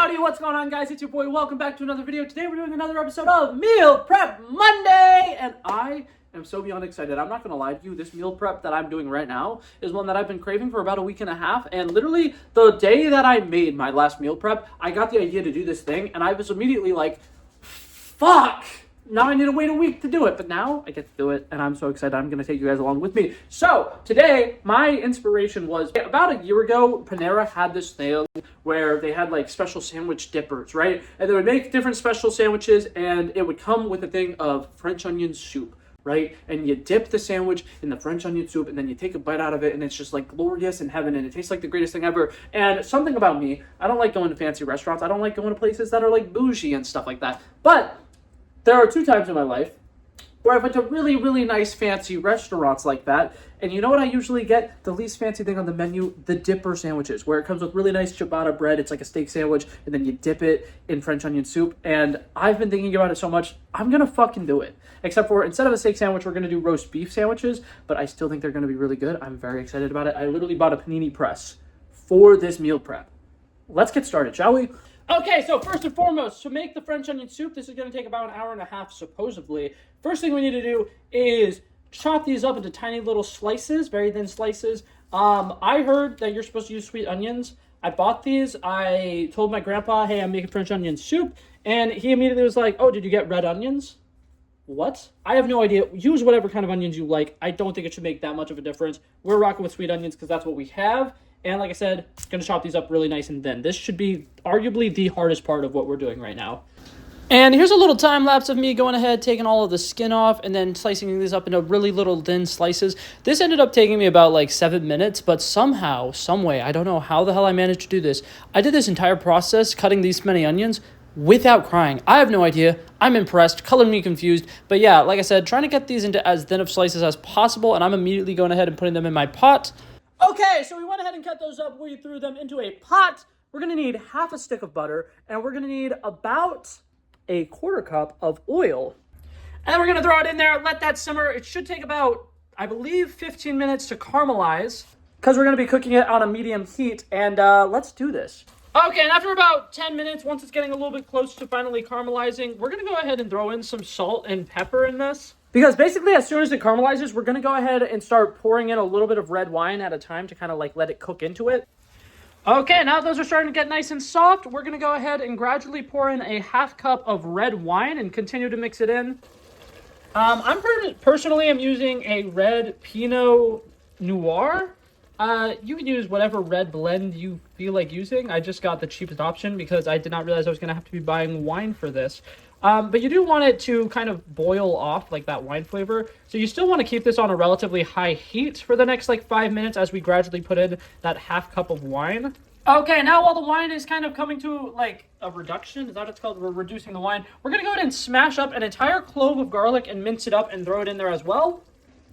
Howdy, what's going on, guys? It's your boy. Welcome back to another video. Today we're doing another episode of Meal Prep Monday, and I am so beyond excited. I'm not gonna lie to you, this meal prep that I'm doing right now is one that I've been craving for about a week and a half, and literally the day that I made my last meal prep, I got the idea to do this thing, and I was immediately like, fuck! Now I need to wait a week to do it, but now I get to do it, and I'm so excited. I'm going to take you guys along with me. So, today, my inspiration was, about a year ago, Panera had this thing where they had, like, special sandwich dippers, right? And they would make different special sandwiches, and it would come with a thing of French onion soup, right? And you dip the sandwich in the French onion soup, and then you take a bite out of it, and it's just, like, glorious in heaven, and it tastes like the greatest thing ever. And something about me, I don't like going to fancy restaurants. I don't like going to places that are, like, bougie and stuff like that. But there are 2 times in my life where I went to really, really nice fancy restaurants like that. And you know what I usually get? The least fancy thing on the menu, the dipper sandwiches, where it comes with really nice ciabatta bread. It's like a steak sandwich, and then you dip it in French onion soup. And I've been thinking about it so much, I'm going to fucking do it. Except for, instead of a steak sandwich, we're going to do roast beef sandwiches. But I still think they're going to be really good. I'm very excited about it. I literally bought a Panini press for this meal prep. Let's get started, shall we? Okay, so first and foremost, to make the French onion soup, this is going to take about an hour and a half, supposedly. First thing we need to do is chop these up into tiny little slices, very thin slices. I heard that you're supposed to use sweet onions. I bought these. I told my grandpa, hey, I'm making French onion soup. And he immediately was like, oh, did you get red onions? What? I have no idea. Use whatever kind of onions you like. I don't think it should make that much of a difference. We're rocking with sweet onions because that's what we have. And like I said, going to chop these up really nice and thin. This should be arguably the hardest part of what we're doing right now. And here's a little time lapse of me going ahead, taking all of the skin off, and then slicing these up into really little thin slices. This ended up taking me about like 7 minutes, but somehow, some way, I don't know how the hell I managed to do this. I did this entire process, cutting these many onions, without crying. I have no idea. I'm impressed, colored me confused. But yeah, like I said, trying to get these into as thin of slices as possible, and I'm immediately going ahead and putting them in my pot. Okay, so we went ahead and cut those up. We threw them into a pot. We're going to need half a stick of butter, and we're going to need about a 1/4 cup of oil. And then we're going to throw it in there, let that simmer. It should take about, I believe, 15 minutes to caramelize, because we're going to be cooking it on a medium heat, and let's do this. Okay, and after about 10 minutes, once it's getting a little bit close to finally caramelizing, we're going to go ahead and throw in some salt and pepper in this. Because basically, as soon as it caramelizes, we're going to go ahead and start pouring in a little bit of red wine at a time to kind of like let it cook into it. Okay, now those are starting to get nice and soft. We're going to go ahead and gradually pour in a 1/2 cup of red wine and continue to mix it in. Personally, I'm using a red Pinot Noir. You can use whatever red blend you feel like using. I just got the cheapest option because I did not realize I was going to have to be buying wine for this. But you do want it to kind of boil off, like that wine flavor. So you still want to keep this on a relatively high heat for the next, like, 5 minutes as we gradually put in that 1/2 cup of wine. Okay, now while the wine is kind of coming to, like, a reduction, is that what it's called? We're reducing the wine. We're going to go ahead and smash up an entire clove of garlic and mince it up and throw it in there as well.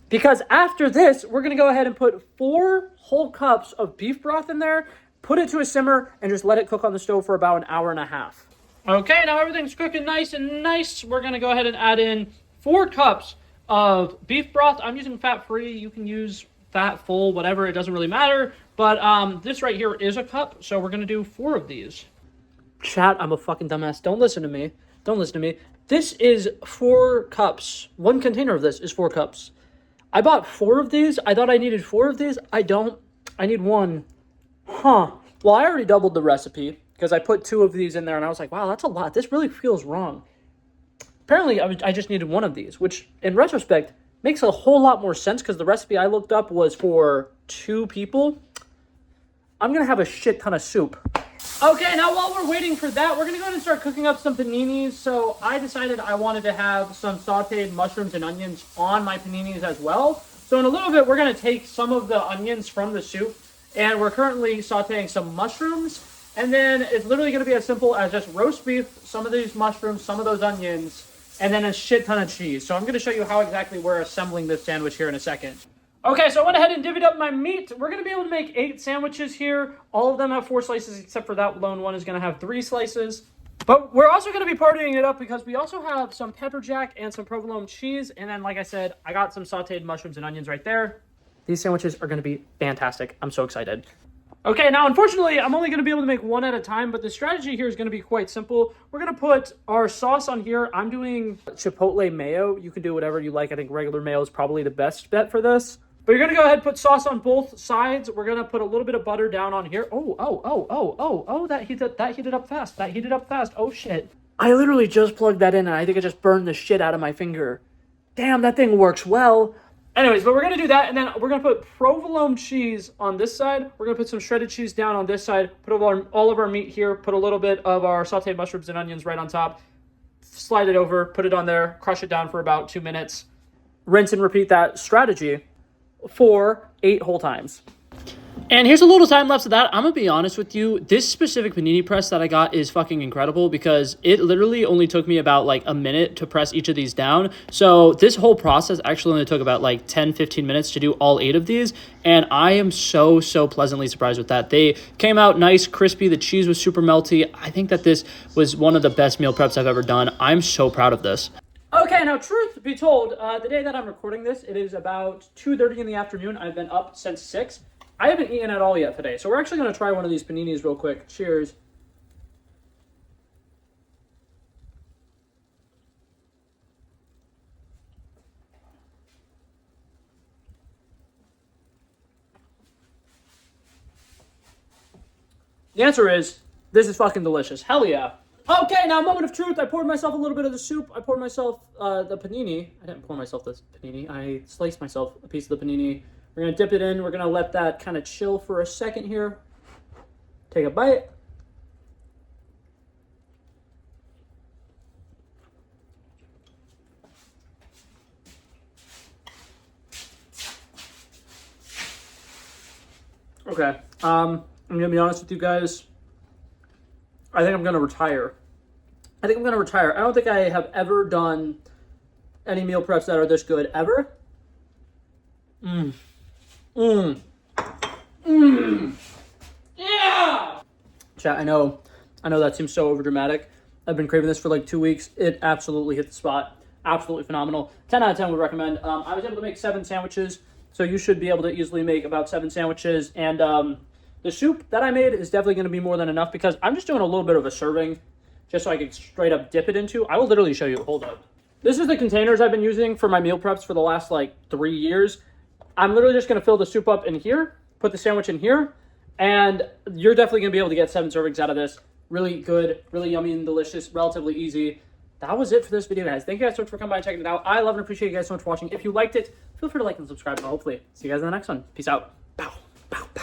Because after this, we're going to go ahead and put 4 whole cups of beef broth in there, put it to a simmer, and just let it cook on the stove for about an hour and a half. Okay, now everything's cooking nice and nice. We're going to go ahead and add in 4 cups of beef broth. I'm using fat-free. You can use fat, full, whatever. It doesn't really matter. But this right here is a cup, so we're going to do 4 of these. Chat, I'm a fucking dumbass. Don't listen to me. Don't listen to me. This is 4 cups. 1 container of this is 4 cups. I bought 4 of these. I thought I needed 4 of these. I don't. I need 1. Huh. Well, I already doubled the recipe because I put 2 of these in there, and I was like, wow, that's a lot. This really feels wrong. Apparently, I just needed 1 of these, which, in retrospect, makes a whole lot more sense because the recipe I looked up was for 2 people. I'm going to have a shit ton of soup. Okay, now while we're waiting for that, we're going to go ahead and start cooking up some paninis. So I decided I wanted to have some sauteed mushrooms and onions on my paninis as well. So in a little bit, we're going to take some of the onions from the soup, and we're currently sauteing some mushrooms. And then it's literally going to be as simple as just roast beef, some of these mushrooms, some of those onions, and then a shit ton of cheese. So I'm going to show you how exactly we're assembling this sandwich here in a second. Okay, so I went ahead and divvied up my meat. We're going to be able to make 8 sandwiches here. All of them have 4 slices, except for that lone one is going to have 3 slices. But we're also going to be partying it up because we also have some pepper jack and some provolone cheese. And then, like I said, I got some sauteed mushrooms and onions right there. These sandwiches are going to be fantastic. I'm so excited. Okay, now unfortunately, I'm only going to be able to make one at a time, but the strategy here is going to be quite simple. We're going to put our sauce on here. I'm doing Chipotle mayo. You can do whatever you like. I think regular mayo is probably the best bet for this. But you're going to go ahead and put sauce on both sides. We're going to put a little bit of butter down on here. Oh, that heated up fast. That heated up fast. Oh, shit. I literally just plugged that in, and I think I just burned the shit out of my finger. Damn, that thing works well. Anyways, but we're going to do that, and then we're going to put provolone cheese on this side. We're going to put some shredded cheese down on this side, put all of our meat here, put a little bit of our sauteed mushrooms and onions right on top, slide it over, put it on there, crush it down for about 2 minutes. Rinse and repeat that strategy for 8 whole times. And here's a little time lapse of that. I'm going to be honest with you. This specific panini press that I got is fucking incredible because it literally only took me about like a minute to press each of these down. So this whole process actually only took about like 10-15 minutes to do all 8 of these. And I am so pleasantly surprised with that. They came out nice, crispy. The cheese was super melty. I think that this was one of the best meal preps I've ever done. I'm so proud of this. Okay, now truth be told, the day that I'm recording this, it is about 2:30 in the afternoon. I've been up since 6. I haven't eaten at all yet today, so we're actually going to try one of these paninis real quick. Cheers. The answer is, this is fucking delicious. Hell yeah. Okay, now moment of truth. I poured myself a little bit of the soup. I poured myself the panini. I didn't pour myself this panini. I sliced myself a piece of the panini. We're going to dip it in. We're going to let that kind of chill for a second here. Take a bite. Okay. I'm going to be honest with you guys. I think I'm going to retire. I don't think I have ever done any meal preps that are this good ever. Yeah! Chat, I know that seems so overdramatic. I've been craving this for like 2 weeks. It absolutely hit the spot. Absolutely phenomenal. 10 out of 10 would recommend. I was able to make 7 sandwiches, so you should be able to easily make about 7 sandwiches. And the soup that I made is definitely going to be more than enough because I'm just doing a little bit of a serving just so I can straight up dip it into. I will literally show you. Hold up. This is the containers I've been using for my meal preps for the last like 3 years. I'm literally just going to fill the soup up in here, put the sandwich in here, and you're definitely going to be able to get 7 servings out of this. Really good, really yummy and delicious, relatively easy. That was it for this video, guys. Thank you guys so much for coming by and checking it out. I love and appreciate you guys so much for watching. If you liked it, feel free to like and subscribe, and hopefully see you guys in the next one. Peace out. Bow, bow, bow.